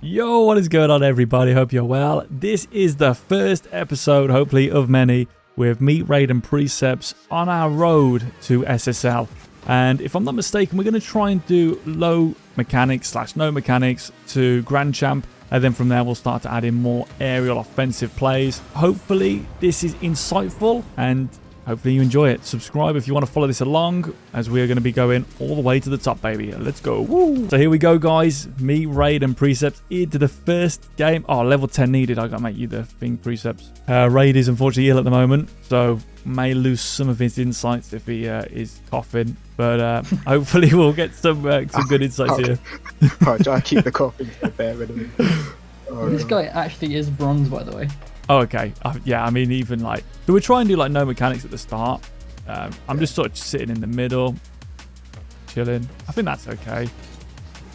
Yo, what is going on, everybody? Hope you're well. This is the first episode, hopefully, of many with me, Raid, and Preceps on our road to SSL. And if I'm not mistaken, we're going to try and do low mechanics / no mechanics to Grand Champ. And then from there, we'll start to add in more aerial offensive plays. Hopefully, this is insightful and hopefully you enjoy it. Subscribe if you want to follow this along, as we are going to be going all the way to the top, baby. Let's go. Woo. So here we go, guys. Me, Raid, and Preceps into the first game. Oh, level 10 needed. I got to make you the thing, Preceps. Raid is unfortunately ill at the moment, so may lose some of his insights if he is coughing. But hopefully we'll get some good insights here. I'll try to keep the coughing there. This guy actually is bronze, by the way. Oh, okay. Yeah, I mean, even like... So we're trying to do like no mechanics at the start. I'm just sort of sitting in the middle, chilling. I think that's okay.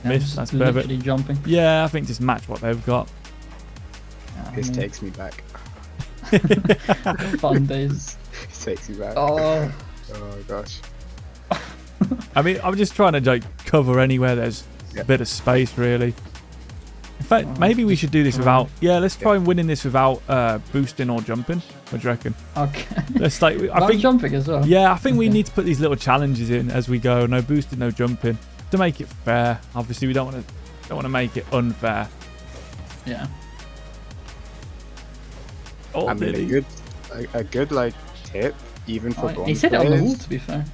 Miss, that's perfect. Jumping. Yeah, I think just match what they've got. This takes me back. Fun days. This takes me back. Oh gosh. I mean, I'm just trying to like cover anywhere there's a bit of space, really. In fact, maybe we should do this without... Yeah, let's try and winning this without boosting or jumping. What do you reckon? Okay. Let's like... I think jumping as well. Yeah, I think we need to put these little challenges in as we go. No boosting, no jumping, to make it fair. Obviously, we don't want to make it unfair. Yeah. Oh, I mean, a good like tip, even for bronze he said players. It on the wall, to be fair.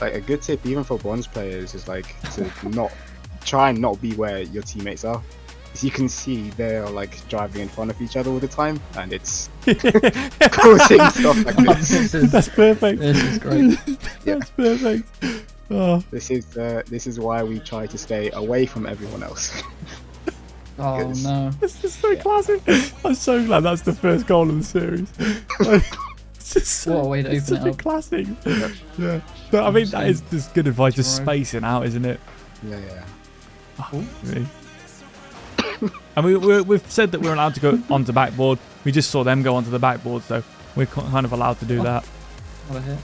Like a good tip, even for bronze players, is like to not try and not be where your teammates are. As you can see, they're like driving in front of each other all the time, and it's causing stuff like this. That's perfect. This is great. That's perfect. Oh. This is why we try to stay away from everyone else. Oh no. This is so classic. I'm so glad that's the first goal of the series. It's just so, what a way to open such it a up. classic. Yeah. But I mean, that is just good advice, just spacing out, isn't it? Yeah. Oh, really? And we've said that we're allowed to go onto backboard. We just saw them go onto the backboard, so we're kind of allowed to do that. What a hit.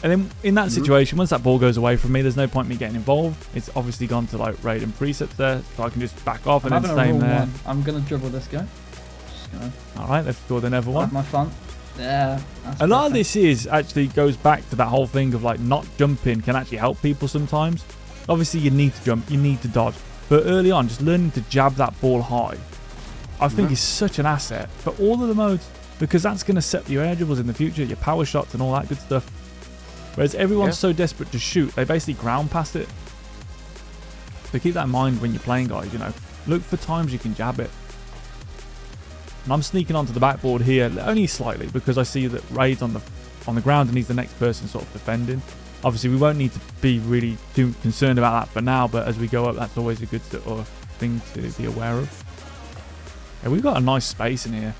And then in that situation, once that ball goes away from me, there's no point in me getting involved. It's obviously gone to like Raid and Preceps there, so I can just back off and then stay in there. I'm gonna dribble this guy. All right, let's score another one. Have my fun. Yeah. A lot of this actually goes back to that whole thing of like not jumping can actually help people sometimes. Obviously, you need to jump, you need to dodge, but early on, just learning to jab that ball high, I think is such an asset for all of the modes, because that's going to set your air dribbles in the future, your power shots and all that good stuff. Whereas everyone's so desperate to shoot, they basically ground pass it. So keep that in mind when you're playing, guys. You know, look for times you can jab it. And I'm sneaking onto the backboard here, only slightly, because I see that Raid's on the ground and he's the next person sort of defending. Obviously, we won't need to be really too concerned about that for now, but as we go up, that's always a good sort of thing to be aware of. Yeah, we've got a nice space in here.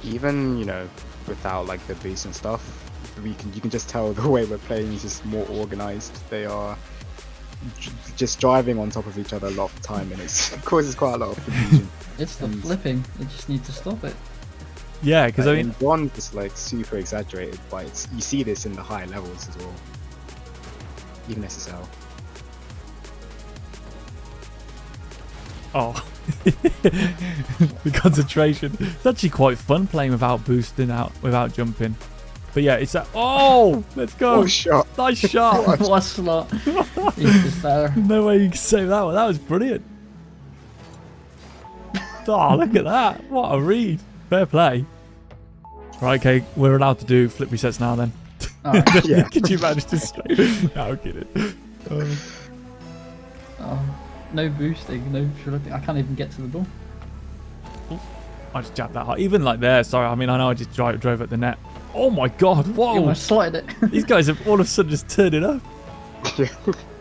Even, you know, without like the boost and stuff, you can just tell the way we're playing is just more organized. They are just driving on top of each other a lot of the time, and it causes quite a lot of confusion. It's the flipping. You just need to stop it. Yeah, because I mean, bronze is like super exaggerated, but you see this in the high levels as well. Even SSL. oh, the concentration. It's actually quite fun playing without boosting out, without jumping. But yeah, it's that. Oh, let's go! Oh, shot! Nice shot! What a slot! He's just better. No way you can save that one. That was brilliant. Oh, look at that! What a read! Fair play. Right, okay, we're allowed to do flip resets now then. Right. Yeah. Could you manage to straight? No, I'm kidding. No boosting, no flipping. I can't even get to the ball. I just jabbed that hard. Even like there, sorry, I mean, I know I just drove at the net. Oh my god, whoa! You almost slotted it. These guys have all of a sudden just turned it up.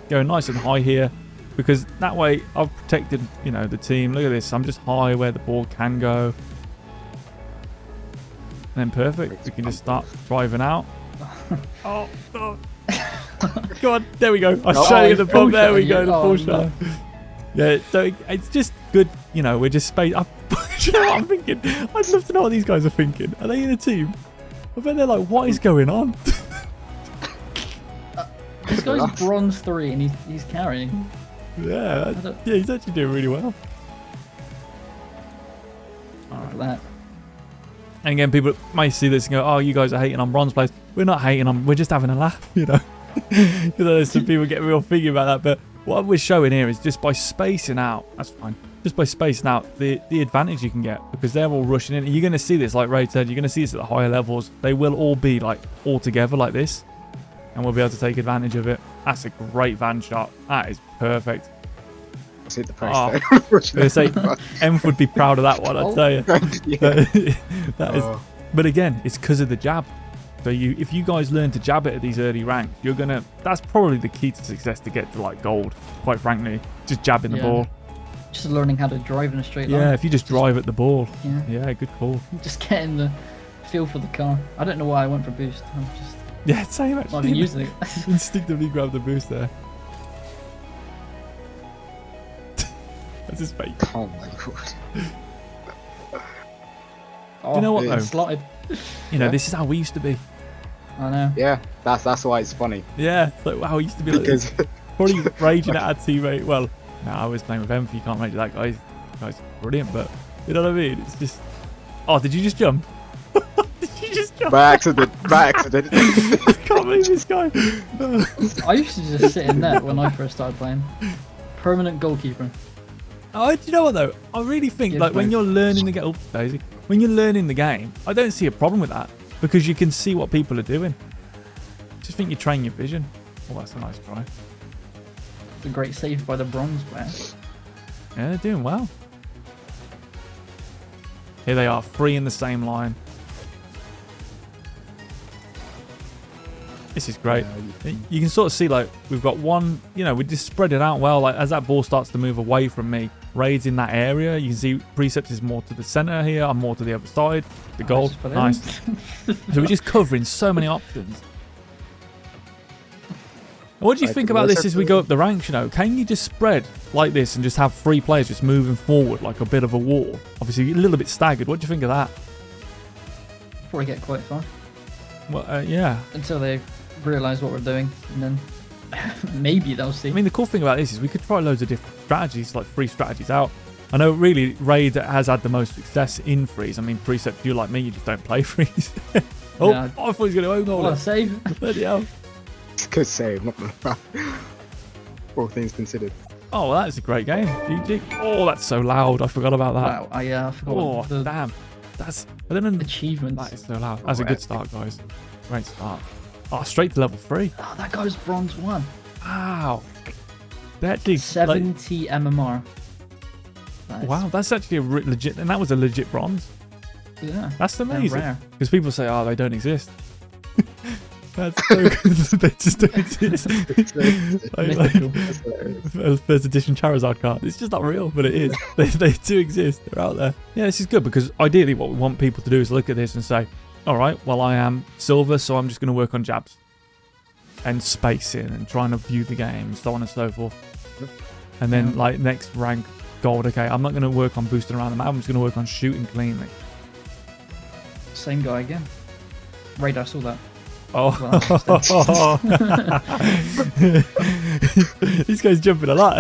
Going nice and high here, because that way I've protected, you know, the team. Look at this, I'm just high where the ball can go. And then perfect, we can just start driving out. Oh. Go on, there we go. I was trying to get the ball. There we go, the ball shot. Yeah, so it's just good, you know, we're just space. You know what I'm thinking? I'd love to know what these guys are thinking. Are they in a team? I bet they're like, what is going on? This guy's bronze 3 and he's carrying. Yeah, yeah, he's actually doing really well. Look at that. And again, people may see this and go, "Oh, you guys are hating on bronze players." We're not hating on. We're just having a laugh, you know. There's some people get real thingy about that, but what we're showing here is just by spacing out. That's fine. Just by spacing out the advantage you can get, because they're all rushing in. You're going to see this, like Ray said, you're going to see this at the higher levels. They will all be like all together like this, and we'll be able to take advantage of it. That's a great van shot. That is perfect. Let's hit the price Oh, there. I was going to say, Enf would be proud of that one, I tell you. Yeah. That is, but again, it's because of the jab. So if you guys learn to jab it at these early ranks, you're gonna. That's probably the key to success to get to like gold. Quite frankly, just jabbing the ball. Just learning how to drive in a straight line. Yeah, if you just drive at the ball. Yeah. Yeah, good call. Just getting the feel for the car. I don't know why I went for boost. I'm just Yeah, same not actually. even using it. Instinctively grab the boost there. That's his fake. Oh my god. Oh, You know what, it though? slotted. You know, Yeah. this is how we used to be. I know. Yeah, that's why it's funny. Yeah, it's like wow, we used to be like this. Because Probably raging at our teammate. Well, no, I was playing with him. You can't rage at that guy. That guy's brilliant, but you know what I mean? It's just. Oh, did you just jump? Did you just jump? by accident, by accident. I can't believe this guy. I used to just sit in net when I first started playing. Permanent goalkeeper. Oh, do you know what though? I really think Yeah, like when both. you're learning the game, oh, Daisy, when you're learning the game, I don't see a problem with that because you can see what people are doing. Just think you train your vision. Oh, that's a nice try. It's a great save by the bronze player. Yeah, they're doing well. Here they are, three in the same line. This is great. You can sort of see like we've got one, you know, we just spread it out well. Like as that ball starts to move away from me, Raid's in that area. You can see Preceps is more to the center here. I'm more to the other side. The goal, just put it nice. in. So we're just covering so many options. What do you think about this as we go up the ranks? You know, can you just spread like this and just have three players just moving forward like a bit of a wall? Obviously, a little bit staggered. What do you think of that? Probably get quite far Well, yeah. until they realise what we're doing, and then maybe they'll see. I mean, the cool thing about this is we could try loads of different strategies, like free strategies out. I know really Raid has had the most success in freeze. I mean, Precept, you like me, you just don't play freeze. Oh, Yeah. I thought he was going to own all What a it. save! Bloody hell. It's a good save, not gonna lie. All things considered. Oh, well, that's a great game. GG. Oh, that's so loud. I forgot about that. Wow, I forgot Oh, the damn. That's, I don't know. achievements. That is so loud. That's a Oh, good epic. start, guys. Great start. Oh, straight to level 3. Oh, that guy's bronze 1. Wow. That actually, 70 MMR. That is- wow, that's actually a legit, and that was a legit bronze. Yeah. That's They're amazing. rare. Because people say, oh, they don't exist. That's so good. They just don't exist. Mythical. That's hilarious. First edition Charizard card. It's just not real, but it is. They do exist. They're out there. Yeah, this is good because ideally what we want people to do is look at this and say, all right, well, I am silver, so I'm just going to work on jabs and spacing and trying to view the game and so on and so forth. And then, Yeah. like, next rank, gold. Okay, I'm not going to work on boosting around the map. I'm just going to work on shooting cleanly. Same guy again. Radar saw that. Oh, Well, these guys jumping a lot.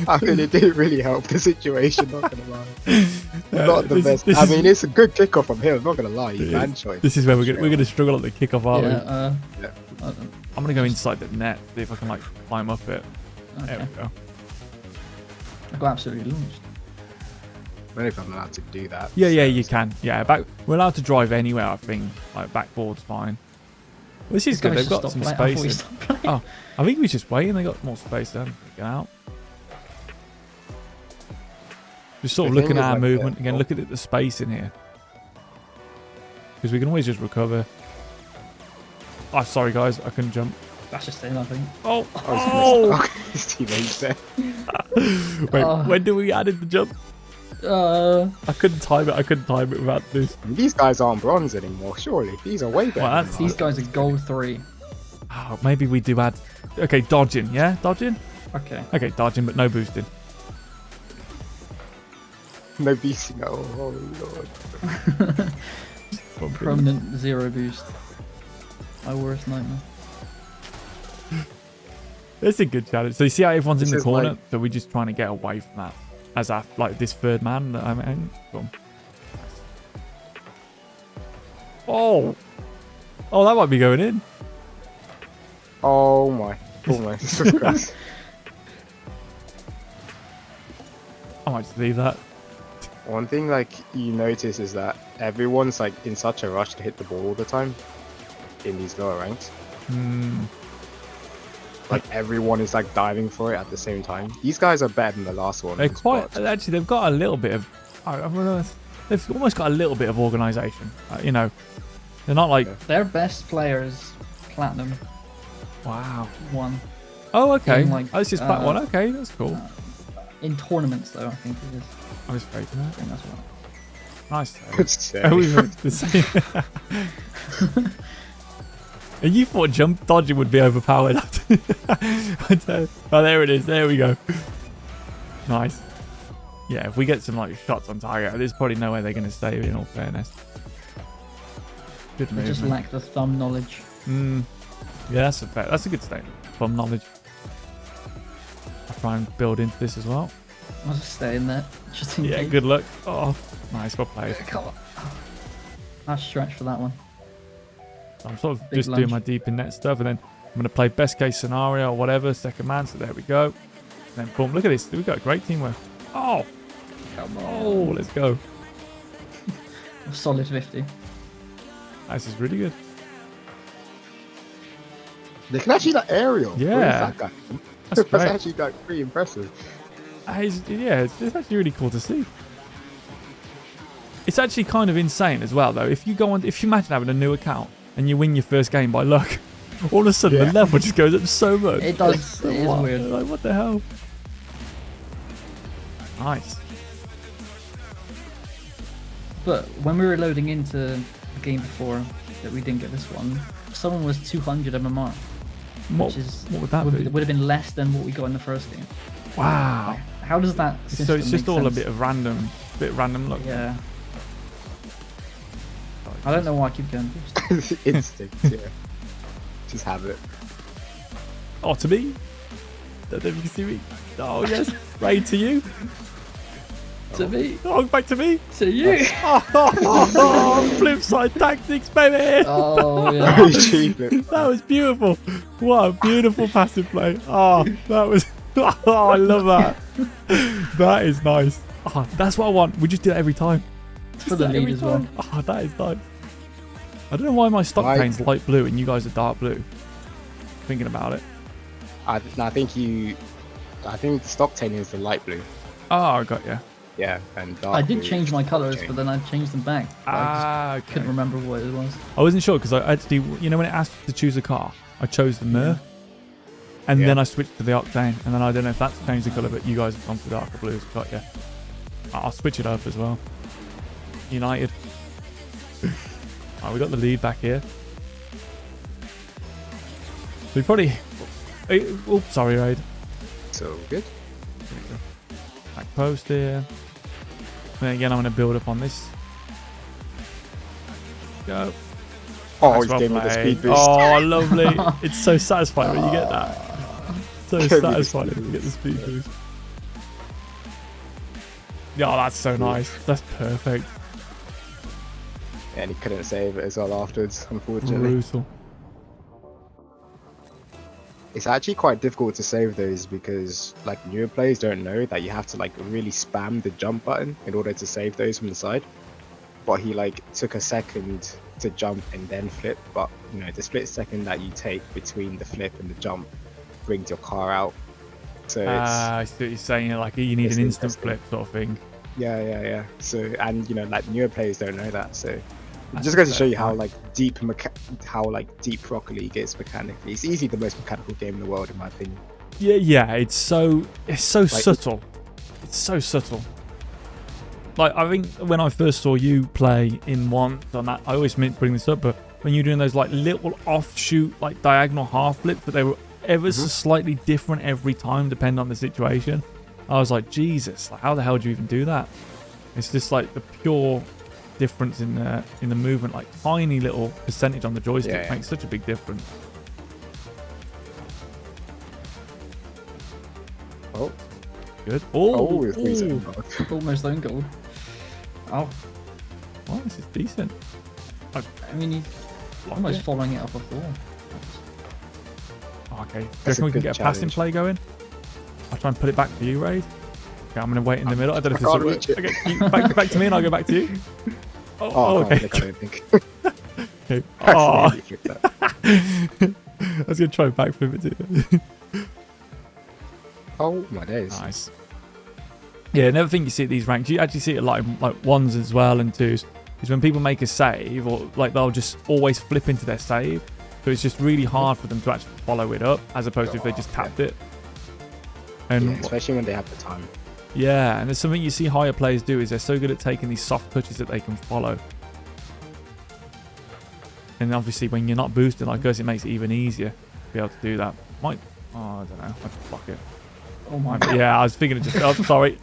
I mean, it didn't really help the situation, not gonna lie. Not the best. This I is- mean, it's a good kickoff from him, not gonna lie. It Man choice. This is where we're gonna struggle at the kickoff, aren't we? yeah, Yeah. I'm gonna go inside the net, see if I can like climb up it. There okay. we go. I got absolutely launched. I don't know if I'm allowed to do that. Yeah, you can. Yeah, we're allowed to drive anywhere, I think. Like backboard's fine. Well, this is good. They've got some space. in- Oh, I think we just waiting. They got more space then. Get out. Just sort of The looking thing at is, our like, movement again. Look at the space in here. Because we can always just recover. Oh, sorry guys, I couldn't jump. That's just in, I think. Oh, Oh, his teammates there. Wait, Oh. when did we add in the jump? I couldn't time it. I couldn't time it without this. These guys aren't bronze anymore, surely. These are way better. Well, than These us. guys are gold 3. Oh, maybe we do add. Okay, dodging. Yeah, dodging. Okay. Okay, dodging, but no boosting. No beasting. Oh lord. Permanent 0 boost. My worst nightmare. It's a good challenge. So you see how everyone's in This the is corner? like- So we're just trying to get away from that. As our, like this third man that I'm in. Boom. Oh. Oh, that might be going in. Oh my. Oh my. Christ. I might just leave that. One thing like you notice is that everyone's like in such a rush to hit the ball all the time in these lower ranks. Hmm. Like everyone is like diving for it at the same time. These guys are better than the last one. They're in quite. spots. Actually, they've got a little bit of. I don't know. They've almost got a little bit of organisation. You know, they're not like. Their best players, platinum Wow. 1. Oh, okay. In, like, Oh, this is part one. Okay, that's cool. In tournaments, though, I think it is. I was afraid of I that. think that's what. Nice. Good save. Oh, we were the same. And you thought jump dodging would be overpowered. Oh, there it is. There we go. Nice. Yeah, if we get some like shots on target, there's probably no way they're going to stay. In all fairness. Good They move. just lack the thumb knowledge. Yeah, that's a good statement. From knowledge. I'll try and build into this as well. I'll just stay in there, just in Yeah, case. good luck. Oh, nice, well played. Come on. Nice stretch for that one. I'm sort of Big just doing lunge. my deep in net stuff, and then I'm going to play best case scenario or whatever, second man. So there we go. And then boom, look at this. We've got great teamwork. Oh, Come oh, let's go. A solid 50. This is really good. They can actually like aerial. Yeah. Where is that guy? That's great. actually like pretty impressive. Yeah, it's actually really cool to see. It's actually kind of insane as well, though. If you imagine having a new account and you win your first game by luck, all of a sudden Yeah. the level just goes up so much. It does. It is What? weird. Like, what the hell? Nice. But when we were loading into the game before that we didn't get this one, someone was 200 MMR, What, which is what would that would, be? would have been less than what we got in the first game. Wow. How does that system So it's just make all a sense? bit of random luck. Yeah. I don't know why I keep going boost. Instinct, yeah. Just have it. Oh, to me? Don't know if you can see me. Oh, yes. Right to you. To me. Oh, back to me. To you. Oh, flip side tactics, baby. Oh yeah. Very cheap. That was beautiful. What a beautiful passive play. Oh, that was... Oh, I love that. That is nice. Oh, that's what I want. We just do it every time. For the Every lead as well. time. Oh, that is nice. I don't know why my stock paint's light blue and you guys are dark blue. Thinking about it. I think Stockton is the light blue. Oh, I got you. Yeah, and dark I did blue change is my the colours, chain. but then I changed them back. But I Ah, just couldn't remember what it was. I wasn't sure because I actually, you know, when it asked to choose a car, I chose the Mer, and Yeah. then I switched to the Octane, and then I don't know if that's changed the colour, but you guys have gone for the darker blues. Got you. I'll switch it up as well. United. Alright, we got the lead back here. We probably. Oh, sorry, Raid. So good. Back post here. Then again, I'm going to build up on this. Go. Oh, That's he's well gave me the played. speed boost. Oh, lovely. It's so satisfying when you get that. So Give me the satisfying speed when you get the boost. speed boost. Yeah, that's so nice. That's perfect. And he couldn't save it as well afterwards, unfortunately. Brutal. It's actually quite difficult to save those because like newer players don't know that you have to like really spam the jump button in order to save those from the side. But he like took a second to jump and then flip, but you know the split second that you take between the flip and the jump brings your car out. So it's I see what you're saying. Like you need it's an instant interesting. flip sort of thing. yeah. So and you know like newer players don't know that. So That's just goes to so show you how nice. like deep Rocket League is mechanically. It's easily the most mechanical game in the world in my opinion. Yeah. It's so subtle. It's so subtle. Like I think when I first saw you play in one, on that I always meant to bring this up, but when you're doing those like little offshoot like diagonal half flips, but they were ever so slightly different every time, depending on the situation. I was like, Jesus, like how the hell do you even do that? It's just like the pure difference in the movement, like tiny little percentage on the joystick Yeah. makes such a big difference. Oh, Good. oh, it's Oh, decent. Almost own goal. Oh, well, this is decent. I mean, he's almost following it up off the wall. Oh, okay. That's Reckon a we can good get a passing challenge. play going? I'll try and put it back for you, Raid. Okay, I'm going to wait in the middle. I don't know if I this will can't work. reach Okay, back to me and I'll go back to you. Oh, Oh, I okay. can't click, I don't think. Okay. I Oh, accidentally clicked that. I was going to try and backflip it too. Oh my days. Nice. Yeah, I never think you see it these ranks. You actually see it like ones as well and twos. Is when people make a save, or like they'll just always flip into their save. So it's just really hard for them to actually follow it up, as opposed to if they just tapped it. And Yeah, especially when they have the time. yeah, and there's something you see higher players do is they're so good at taking these soft touches that they can follow. And obviously when you're not boosted like us, it makes it even easier to be able to do that. I don't know. I'd fuck it. Oh my god. Yeah, I was thinking of just. Oh, sorry.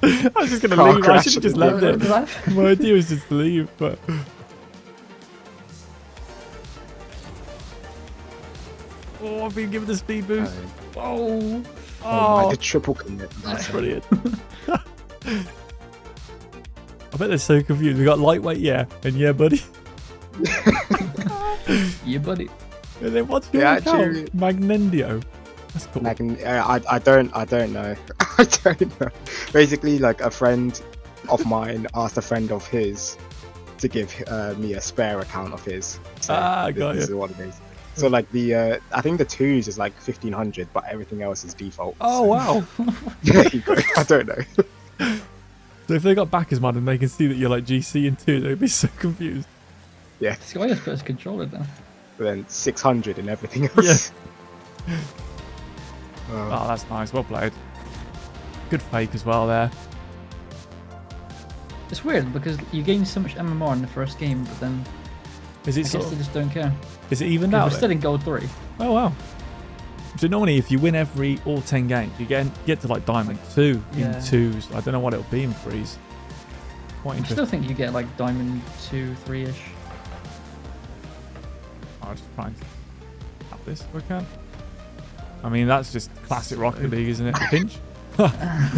I was just gonna Car leave. I crash should have just at the left Did it. I- My idea was just to leave, but. Oh, I've been given the speed boost. Oh, Oh, Oh, the triple commit. that's brilliant. I bet they're so confused. We got lightweight, yeah, and yeah, buddy. yeah, buddy. And then what's your Yeah, account? actually- Magnendio. That's cool. I don't know. I don't know. Basically, like a friend of mine asked a friend of his to give me a spare account of his. So Ah, got this you. is what it is. So like the I think the twos is like 1500, but everything else is default. Oh wow. There you go. I don't know. So if they got backers mod and they can see that you're like GC and 2, they'd be so confused. This guy just put his controller down. But then 600 and everything else. Oh, that's nice. Well played. Good fake as well there. It's weird because you gain so much MMR in the first game, but then Is I it guess sort they of, just don't care. is it even 'Cause now? we're then? still in gold 3. Oh wow. So normally if you win all 10 games, you get to like diamond 2 Yeah. in 2s. I don't know what it'll be in 3s. Quite I interesting. still think you get like diamond 2, 3-ish. I'll just try and tap this if I can. I mean, that's just classic Rocket League, isn't it? Pinch?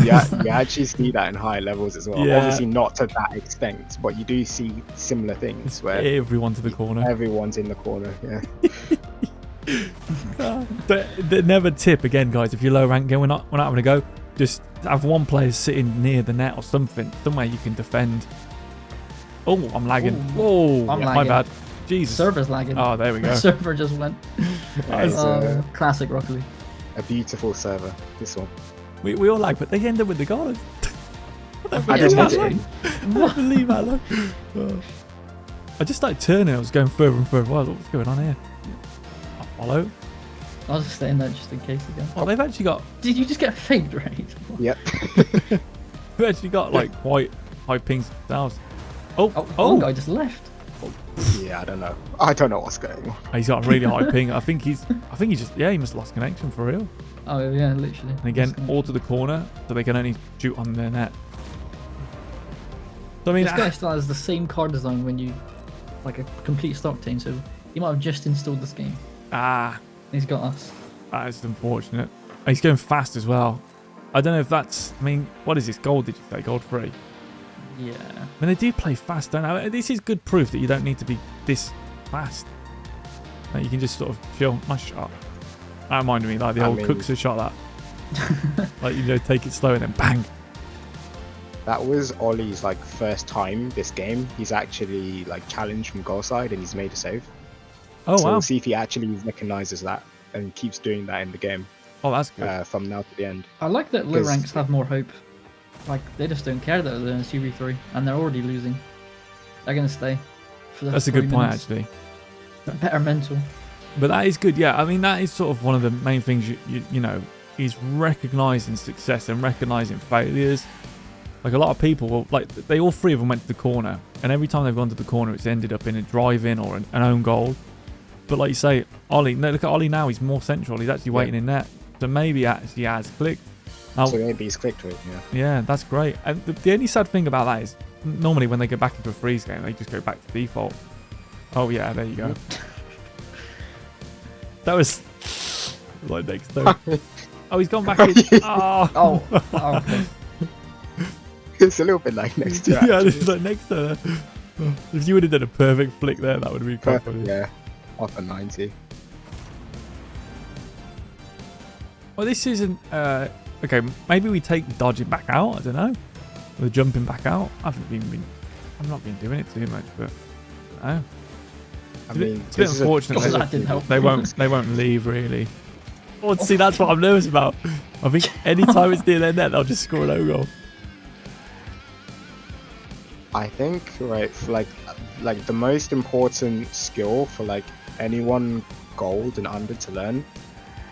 Yeah, you actually see that in high levels as well. Yeah. Obviously not to that extent, but you do see similar things where Everyone to the corner. everyone's in the corner. Yeah. They never tip again, guys. If you're low rank game, we're not having a go. Just have one player sitting near the net or something, somewhere you can defend. Oh, I'm lagging. Ooh, Whoa, I'm my lagging. bad. Jesus. Server's lagging. Oh, there we The go. server just went. That is Classic Rocket League. a beautiful server. This one. We all lag, but they end up with the goal. I just Yeah, hit that's it. right. I can't believe that. Look. Oh. I just started turning. I was going further and further. What's going on here? I'll follow. I was just staying there just in case again. Oh, they've actually got. Did you just get faked, right? Yep. They've actually got like quite high pings themselves. Oh, One guy just left. Yeah, I don't know. I don't know what's going on. He's got a really high ping. I think he just he must have lost connection for real. Oh yeah, literally. And again, all to the corner, so they can only shoot on their net. So I mean, This guy still has the same card design when you like a complete stock team, so he might have just installed this game. He's got us. that is unfortunate. And he's going fast as well. I don't know if that's. I mean, what is this? Gold? Did you say gold 3? Yeah. I mean, they do play fast, don't they? This is good proof that you don't need to be this fast. Like, you can just sort of chill. Nice shot. That reminded me like the old Cooks who shot that. Like, you know, take it slow and then bang. That was Ollie's like first time this game. He's actually like challenged from goal side and he's made a save. Oh So wow. we'll see if he actually recognises that and keeps doing that in the game Oh, that's good. from now to the end. I like that low Because- ranks have more hope. Like they just don't care that they're in CB3 and they're already losing. They're gonna stay. For the That's a 3 good point, minutes. actually. Better mental. But that is good, yeah. I mean, that is sort of one of the main things, you know, is recognising success and recognising failures. Like, a lot of people, will, like, they all 3 of them went to the corner, and every time they've gone to the corner, it's ended up in a drive-in or an own goal. But like you say, Ollie, no, look at Ollie now, he's more central, he's actually waiting in net. So maybe actually has clicked. Now, So maybe he's clicked with it, yeah. yeah, that's great. And the only sad thing about that is, normally when they go back into a freeze game, they just go back to default. Oh, yeah, there you go. That was like next time. Oh, he's gone back in. Oh. Oh, okay. It's a little bit like next to Yeah, this is like next to her. If you would have done a perfect flick there, that would have been quite funny. Yeah, off a 90. Well, this isn't... okay, maybe we take the dodging back out. I don't know. Or the jumping back out. I've not been doing it too much, but... No. I mean, It's a bit unfortunate that didn't help. they won't leave, really. Oh, see, that's what I'm nervous about. I think any time it's near their net, they'll just score an own goal. I think, right, for like the most important skill for like anyone gold and under to learn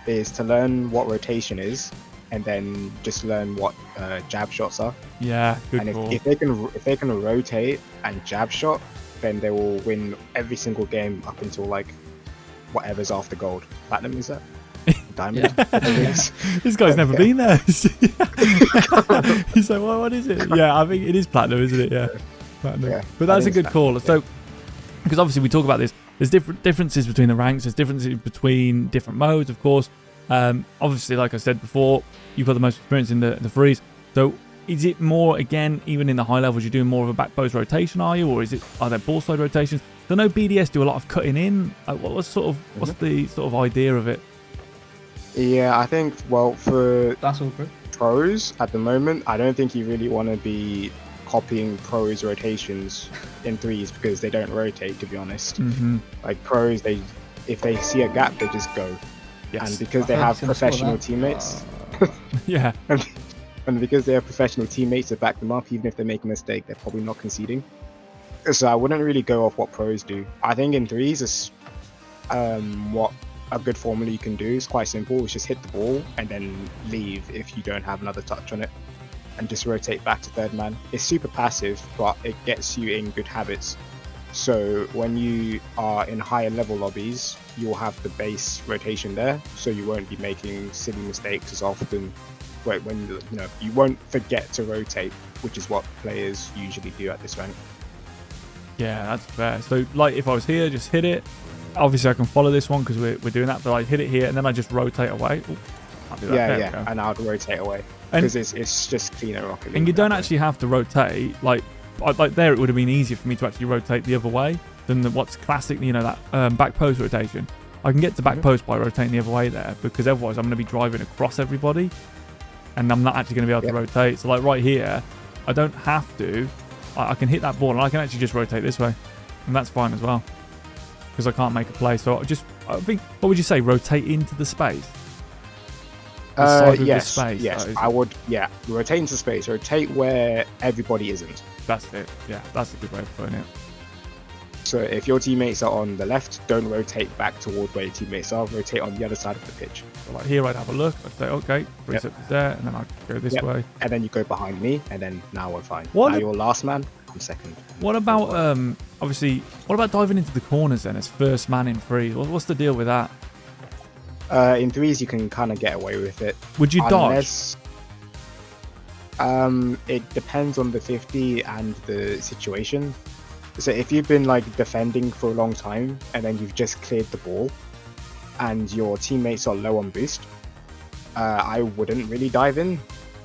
is to learn what rotation is, and then just learn what jab shots are. Yeah, good And call. if they can rotate and jab shot, then they will win every single game up until like whatever's after gold. Platinum, is that? Diamond? This guy's never been there. He's like, well, what is it? Yeah, I think it is platinum, isn't it? Yeah, platinum. Yeah, But that's a I think good it's call. platinum, So, because obviously we talk about this, there's differences between the ranks. There's differences between different modes, of course. Obviously, like I said before, you've got the most experience in the freeze. So, is it more, again, even in the high levels, you're doing more of a back post rotation, are you? Or are there ball side rotations? I know BDS do a lot of cutting in. What's the sort of idea of it? Yeah, I think, well, for That's all good. pros at the moment, I don't think you really want to be copying pros rotations in threes because they don't rotate, to be honest. Like pros, if they see a gap, they just go. Yes. And because I they thought have he was gonna score professional that. teammates, Yeah. and because they have professional teammates to back them up, even if they make a mistake, they're probably not conceding. So I wouldn't really go off what pros do. I think in threes, is what a good formula you can do is quite simple. It's just hit the ball and then leave if you don't have another touch on it, and just rotate back to third man. It's super passive, but it gets you in good habits. So when you are in higher level lobbies, you'll have the base rotation there, so you won't be making silly mistakes as often. When you won't forget to rotate, which is what players usually do at this rank. Yeah, that's fair. So, like, if I was here, just hit it. Obviously, I can follow this one because we're doing that, but I hit it here and then I just rotate away. Ooh, can't do that. There we Yeah, go. and I'd rotate away And- because it's just cleaner Rocket League. And you that don't way. actually have to rotate. Like there, it would have been easier for me to actually rotate the other way than what's classic, that back post rotation. I can get to back post by rotating the other way there, because otherwise I'm going to be driving across everybody and I'm not actually going to be able to rotate. So like right here, I don't have to. I can hit that ball and I can actually just rotate this way, and that's fine as well because I can't make a play. So I think, what would you say, rotate into the space? The side with the space, yes, that is- I would. Yeah, rotate into space. Rotate where everybody isn't. That's it. Yeah, that's a good way of putting it. So if your teammates are on the left, don't rotate back toward where your teammates are. Rotate on the other side of the pitch. So like here, I'd have a look. I'd say, okay, precept is there, and then I'd go this way. And then you go behind me, and then now we're fine. What Now a- you're last man. I'm second. What about obviously? What about diving into the corners then as first man in freeze? What's the deal with that? In threes, you can kind of get away with it. Would you dodge? Unless, it depends on the 50 and the situation. So if you've been like defending for a long time and then you've just cleared the ball and your teammates are low on boost, I wouldn't really dive in,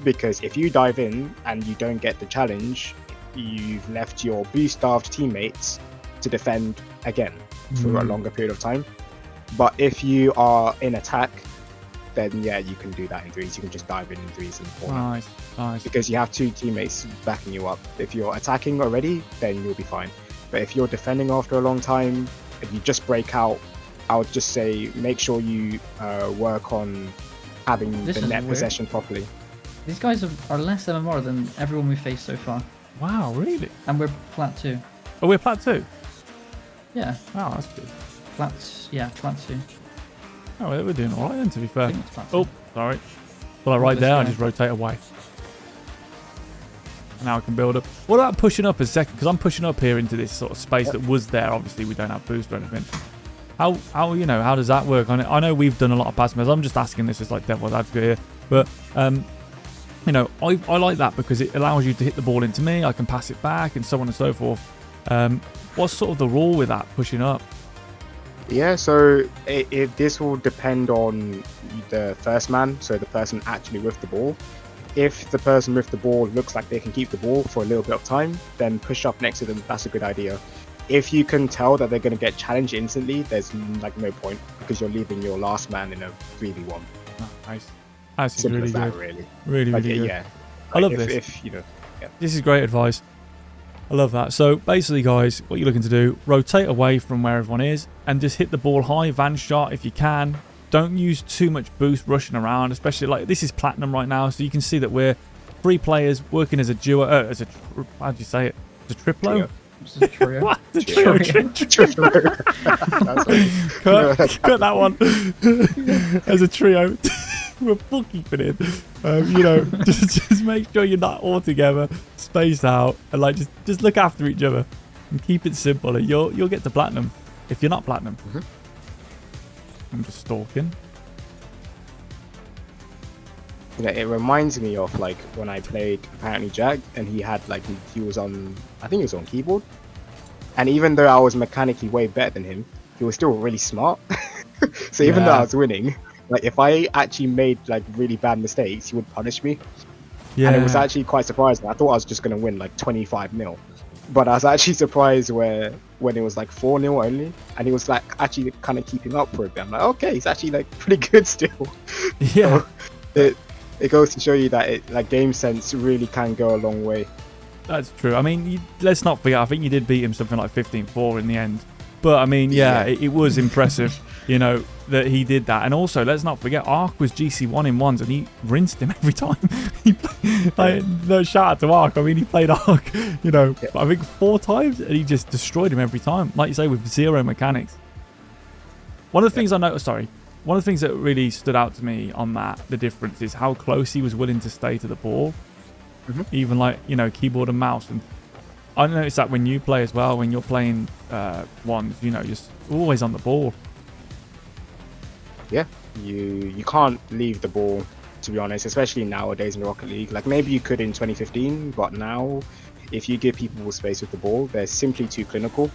because if you dive in and you don't get the challenge, you've left your boost-starved teammates to defend again for a longer period of time. But if you are in attack, then yeah, you can do that in threes. You can just dive in threes in the corner. Nice. Because you have two teammates backing you up. If you're attacking already, then you'll be fine. But if you're defending after a long time, if you just break out, I would just say make sure you work on having This the is net weird. possession properly. These guys are less MMR than everyone we've faced so far. Wow, really? And we're plat 2. Oh, we're plat 2? Yeah, Wow, that's good. plat 2. Oh, well, we're doing all right then, to be fair. I think it's plat 2. Oh, sorry. Well, right this there, I guy. just rotate away. Now I can build up. What about pushing up a second? Because I'm pushing up here into this sort of space that was there. Obviously, we don't have boost or anything. How how does that work? I know we've done a lot of pass meds. I'm just asking this as like devil's advocate here, but I like that because it allows you to hit the ball into me. I can pass it back and so on and so forth. What's sort of the rule with that pushing up? Yeah, so this will depend on the first man, so the person actually with the ball. If the person with the ball looks like they can keep the ball for a little bit of time, then push up next to them. That's a good idea. If you can tell that they're going to get challenged instantly, there's like no point because you're leaving your last man in a 3v1. Oh, nice. That's Simple really as that, good. really. Really, Like, really good. yeah. I love if, this. If, you know, yeah. This is great advice. I love that. So basically, guys, what you're looking to do, rotate away from where everyone is and just hit the ball high, van shot if you can. Don't use too much boost rushing around, especially like this is platinum right now. So you can see that we're 3 players working as a duo, how do you say it? As a triplo? Trio. This is a trio. What? The Trio. Cut that one. As a trio. We're full keeping it. You know, just make sure you're not all together, spaced out, and like just look after each other and keep it simple, and you'll get to platinum if you're not platinum. I'm just stalking. You know, it reminds me of like when I played apparently Jack, and he had like he was on, I think he was on keyboard, and even though I was mechanically way better than him, he was still really smart. So even though I was winning, like if I actually made like really bad mistakes, he would punish me. Yeah. And it was actually quite surprising. I thought I was just gonna win like 25-0, but I was actually surprised when it was like 4-0 only, and he was like actually kind of keeping up for a bit. I'm like, okay, he's actually like pretty good still. Yeah. So it goes to show you that like game sense really can go a long way. That's true. I mean, let's not forget, I think you did beat him something like 15-4 in the end. But I mean, yeah. It was impressive, you know, that he did that. And also, let's not forget, Ark was GC1 in ones, and he rinsed him every time. No shout out to Ark. I mean, he played Ark, you know, I think 4 times, and he just destroyed him every time. Like you say, with 0 mechanics. One of the things I noticed, one of the things that really stood out to me on that, the difference is how close he was willing to stay to the ball. Even like, you know, keyboard and mouse. And I noticed that when you play as well, when you're playing ones, you know, just always on the ball. Yeah, you can't leave the ball, to be honest, especially nowadays in Rocket League. Like maybe you could in 2015, but now if you give people space with the ball, they're simply too clinical.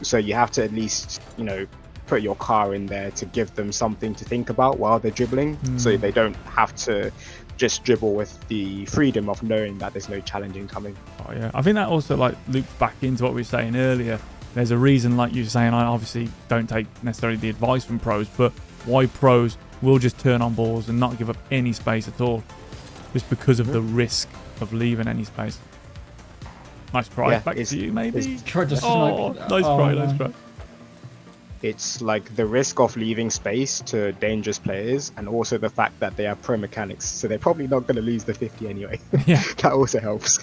So you have to at least, you know, put your car in there to give them something to think about while they're dribbling, so they don't have to just dribble with the freedom of knowing that there's no challenging coming. Oh yeah, I think that also like loops back into what we were saying earlier. There's a reason, like you were saying, I obviously don't take necessarily the advice from pros, but why pros will just turn on balls and not give up any space at all, just because of the risk of leaving any space. Nice try. Yeah, back to you, maybe. Try just Nice try. It's like the risk of leaving space to dangerous players, and also the fact that they have pro mechanics, so they're probably not going to lose the 50 anyway. Yeah. That also helps.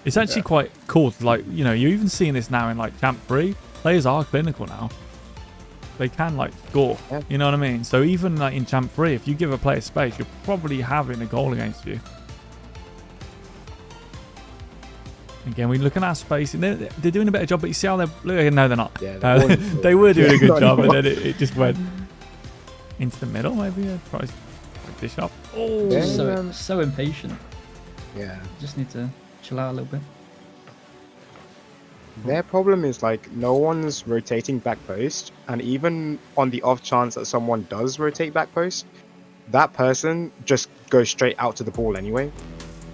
It's actually quite cool. Like, you know, you're even seeing this now in like Champ 3. Players are clinical now. They can like score. Yeah. You know what I mean? So even like in Champ 3, if you give a player space, you're probably having a goal against you. Again, we look at our space, and they're doing a better job, but you see how they're... No, they're not. Yeah, they were doing a good job, and anymore. then it just went into the middle, maybe. Yeah, try to dish up. Oh, Yeah. So impatient. Yeah. Just need to chill out a little bit. Their problem is like no one's rotating back post, and even on the off chance that someone does rotate back post, that person just goes straight out to the ball anyway.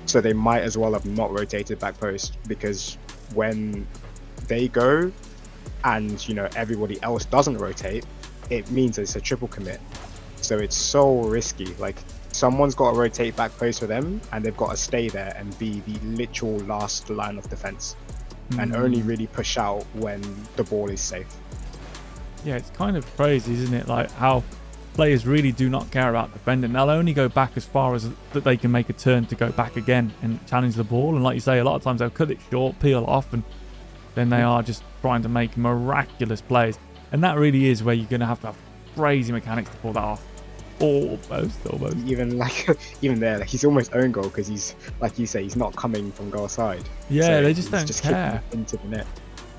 So they might as well have not rotated back post, because when they go and, you know, everybody else doesn't rotate, it means it's a triple commit. So it's so risky. Like someone's got to rotate back post for them, and they've got to stay there and be the literal last line of defense, and only really push out when the ball is safe. Yeah, it's kind of crazy, isn't it? Like how players really do not care about defending. They'll only go back as far as that they can make a turn to go back again and challenge the ball. And like you say, a lot of times they'll cut it short, peel off, and then they are just trying to make miraculous plays. And that really is where you're going to have crazy mechanics to pull that off. Almost. Even there, like he's almost own goal, because he's, like you say, he's not coming from goal side. Yeah, so they just don't kicking care. it into the net.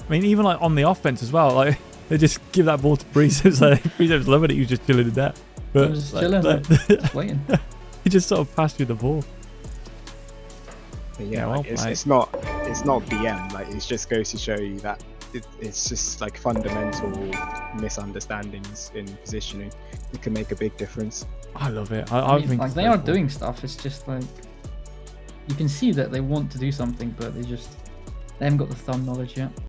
I mean, even like on the offense as well, like they just give that ball to Preceps. Like Preceps loving it, he was just chilling in that. But I'm just chilling, just waiting. He just sort of passed you the ball. But yeah, like, it's not BM. Like it just goes to show you that it's just like fundamental misunderstandings in positioning. It can make a big difference. I love it. I I mean, think like it's they so are cool. doing stuff. It's just like you can see that they want to do something, but they haven't got the thumb knowledge yet.